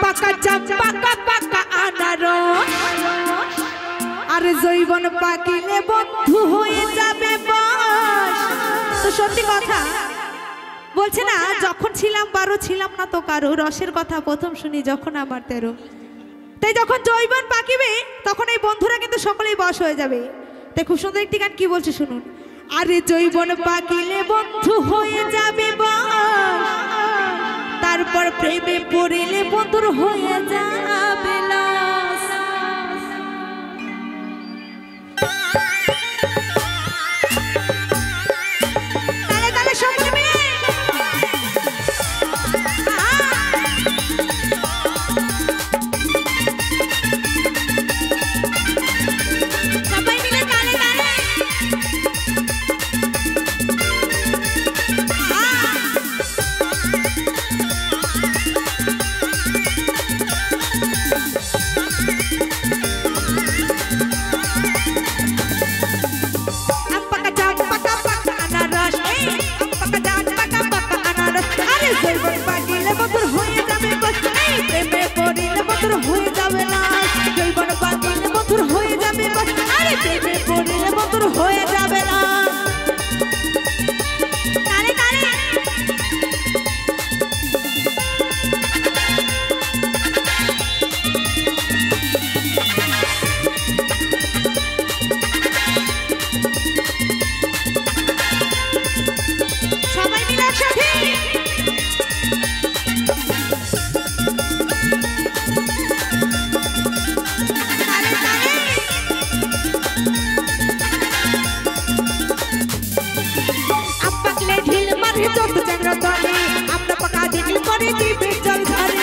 পাকা জাম পাকা পাকা আনারস আর জৈবন পাকিলে বন্ধু হয়ে যাবে বস। তো সত্যি কথা বলছে না, যখন ছিলাম 12 ছিলাম না তো কারো, রসের কথা প্রথম শুনি যখন আমার 13। তাই যখন জৈবন পাকিবে তখন এই বন্ধুরা কিন্তু সকলেই বশ হয়ে যাবে। তাই খুব সুন্দর একটি গান কি বলছে শুনুন। আরে জৈবন পাকিলে বন্ধু হয়ে যাবে বস, তারপর প্রেমে পড়িলে বন্ধুর হয়ে যাবে লস। তালে তালে সকলে মিলে সবাই মিলে তালে তালে হয়ে যাবে না। তালে তালে সবাই মিলে একসাথে আমরা পাকা দিন করে দিবে জল ধরে।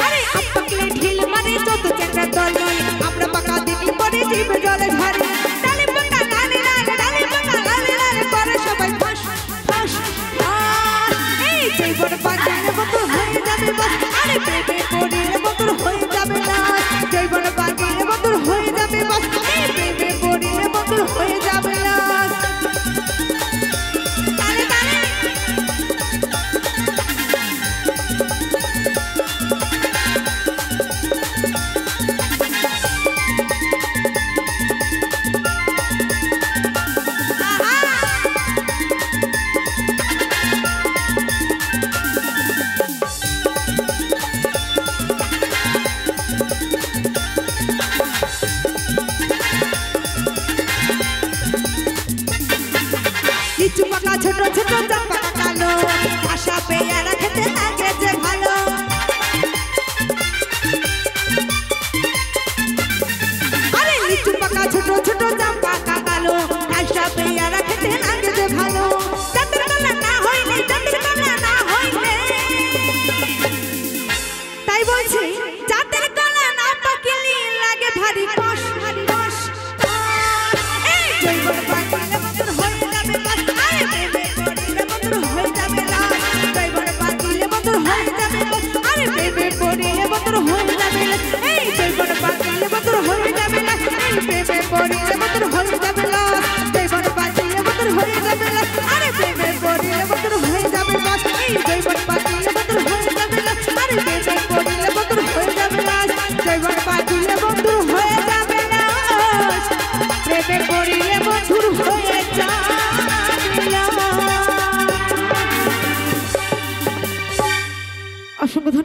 আরে আপকলে ঢিল মারে যত চ্যাংড়া দলে, আমরা পাকা দিন করে দিবে জল ধরে। ডালে পাকা লালে লালে ডালে পাকা লালে লালে করে সবাই ফাঁস ফাঁস ফাঁস। এই জৈবন পাকিলে বন্ধু হয়ে যাবে বস, আরে প্রেমে পড়িলে বন্ধু হয়ে যাবে না। জৈবন পাকিলে বন্ধু হয়ে যাবে বস, এই প্রেমে পড়িলে বন্ধু হয়ে যাবে না। লিচু পাকা ছোট ছোট জাম পাকা কালো, আশা পেয়ারা খেতে লাগে যে ভালো। আরে লিচু পাকা ছোট ছোট জাম পাকা কালো, আশা পেয়ারা খেতে লাগে যে ভালো। জাতের কলা না হইলে জাতের কলা না হইলে, তাই বলছি জাতের কলা না পাকিলে লাগে ভারী কষ ভারী কষ। এই জৈবন পাকিলে বন্ধুর হয়ে যাবে বস, আরে প্রেমে পড়িলে বন্ধুর হয়ে যাবে লস। জৈবন পাকিলে বন্ধুর হয়ে যাবে বস, আরে প্রেমে পড়িলে বন্ধুর হয়ে যাবে লস। এই জৈবন পাকিলে বন্ধুর হয়ে যাবে লস, এই প্রেমে পড়িলে বন্ধুর হয়ে যাবে লস। জৈবন পাকিলে বন্ধুর হয়ে যাবে লস, আরে প্রেমে পড়িলে বন্ধুর হয়ে যাবে লস। এই জৈবন পাকিলে বন্ধুর হয়ে যাবে লস, আরে প্রেমে পড়িলে বন্ধুর হয়ে যাবে লস। জৈবন পাকিলে বন্ধুর হয়ে যাবে লস, প্রেমে পড়িলে বন্ধুর হয়ে যাবে লস। অসংখ্য ধন্যবাদ।